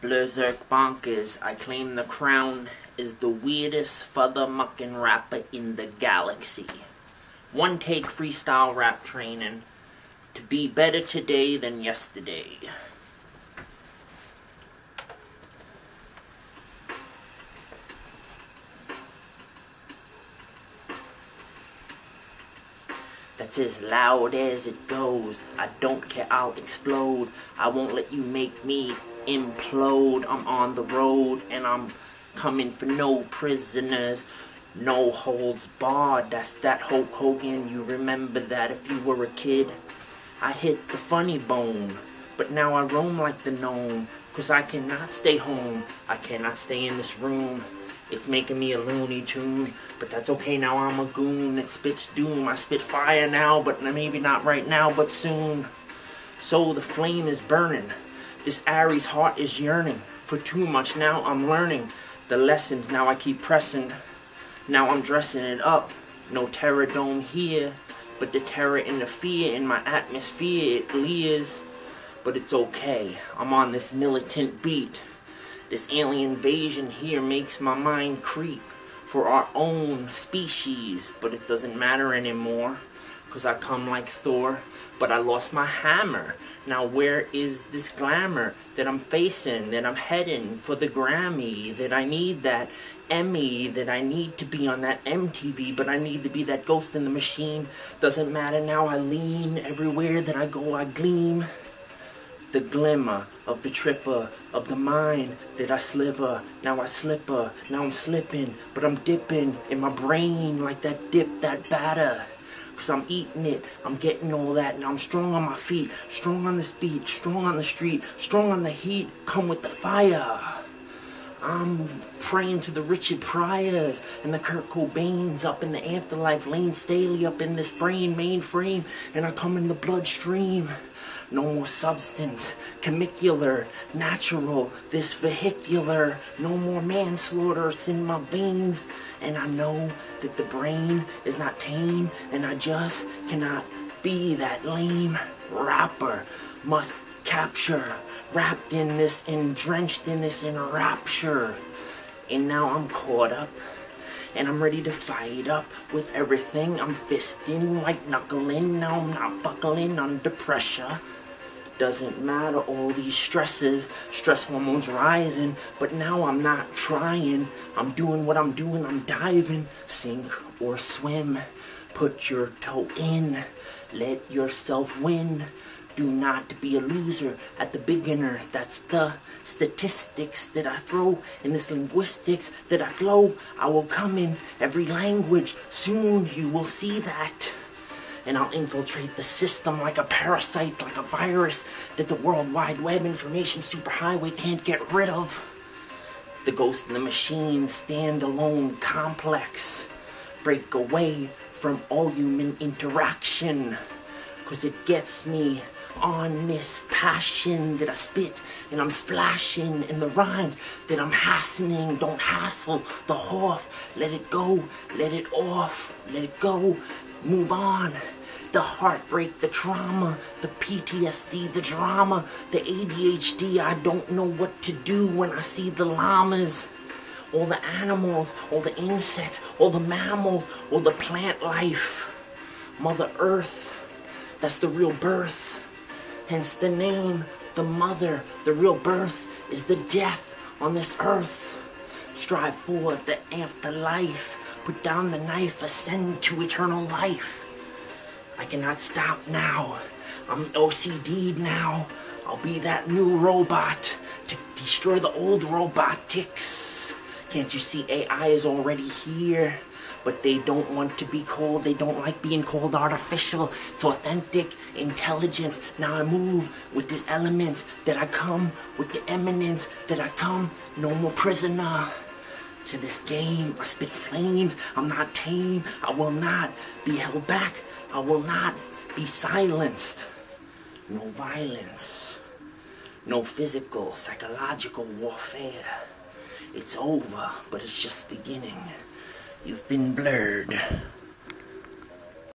Blurrzerk bonkers, I claim the crown is the weirdest further-mucking rapper in the galaxy. One take freestyle rap training to be better today than yesterday. That's as loud as it goes. I don't care, I'll explode. I won't let you make me implode. I'm on the road and I'm coming for no prisoners. No holds barred. That's that Hulk Hogan. You remember that if you were a kid. I hit the funny bone, but now I roam like the gnome. Cause I cannot stay home. I cannot stay in this room. It's making me a Looney Tune, but that's okay, now I'm a goon that spits doom. I spit fire now, but maybe not right now, but soon. So the flame is burning. This Aries heart is yearning for too much. Now I'm learning the lessons. Now I keep pressing. Now I'm dressing it up. No terror dome here, but the terror and the fear in my atmosphere, it leers. But it's okay, I'm on this militant beat. This alien invasion here makes my mind creep for our own species, but it doesn't matter anymore, cause I come like Thor, but I lost my hammer. Now where is this glamour that I'm facing, that I'm heading for the Grammy, that I need that Emmy, that I need to be on that MTV, but I need to be that ghost in the machine. Doesn't matter now, I lean, everywhere that I go I gleam. The glimmer of the tripper, of the mind that I sliver. Now I slipper, now I'm slipping, but I'm dipping in my brain like that dip, that batter. Cause I'm eating it, I'm getting all that. Now I'm strong on my feet, strong on this beat, strong on the street, strong on the heat. Come with the fire. I'm praying to the Richard Pryors and the Kurt Cobains up in the afterlife, Lane Staley up in this brain mainframe, and I come in the bloodstream. No more substance, chemicular, natural, this vehicular. No more manslaughter, it's in my veins. And I know that the brain is not tame, and I just cannot be that lame rapper. Must capture, wrapped in this and drenched in this in rapture. And now I'm caught up, and I'm ready to fight up with everything. I'm fisting, white knuckling, now I'm not buckling under pressure. Doesn't matter all these stresses, stress hormones rising, but now I'm not trying. I'm doing what I'm doing, I'm diving, sink or swim. Put your toe in, let yourself win. Do not be a loser at the beginner. That's the statistics that I throw in this linguistics that I flow. I will come in every language. Soon you will see that. And I'll infiltrate the system like a parasite, like a virus that the World Wide Web information superhighway can't get rid of. The ghost in the machine, stand-alone, complex. Break away from all human interaction, cause it gets me on this passion that I spit, and I'm splashing in the rhymes that I'm hassling. Don't hassle the whorf. Let it go, let it off, let it go, move on. The heartbreak, the trauma, the PTSD, the drama, the ADHD. I don't know what to do when I see the llamas. All the animals, all the insects, all the mammals, all the plant life. Mother Earth, that's the real birth. Hence the name, the mother, the real birth is the death on this earth. Strive for the afterlife. Put down the knife, ascend to eternal life. I cannot stop now. I'm OCD'd now. I'll be that new robot to destroy the old robotics. Can't you see AI is already here? But they don't want to be called, they don't like being called artificial. It's authentic intelligence. Now I move with this element that I come, with the eminence that I come. No more prisoner to this game. I spit flames, I'm not tame. I will not be held back. I will not be silenced. No violence. No physical, psychological warfare. It's over, but it's just beginning. You've been blurred.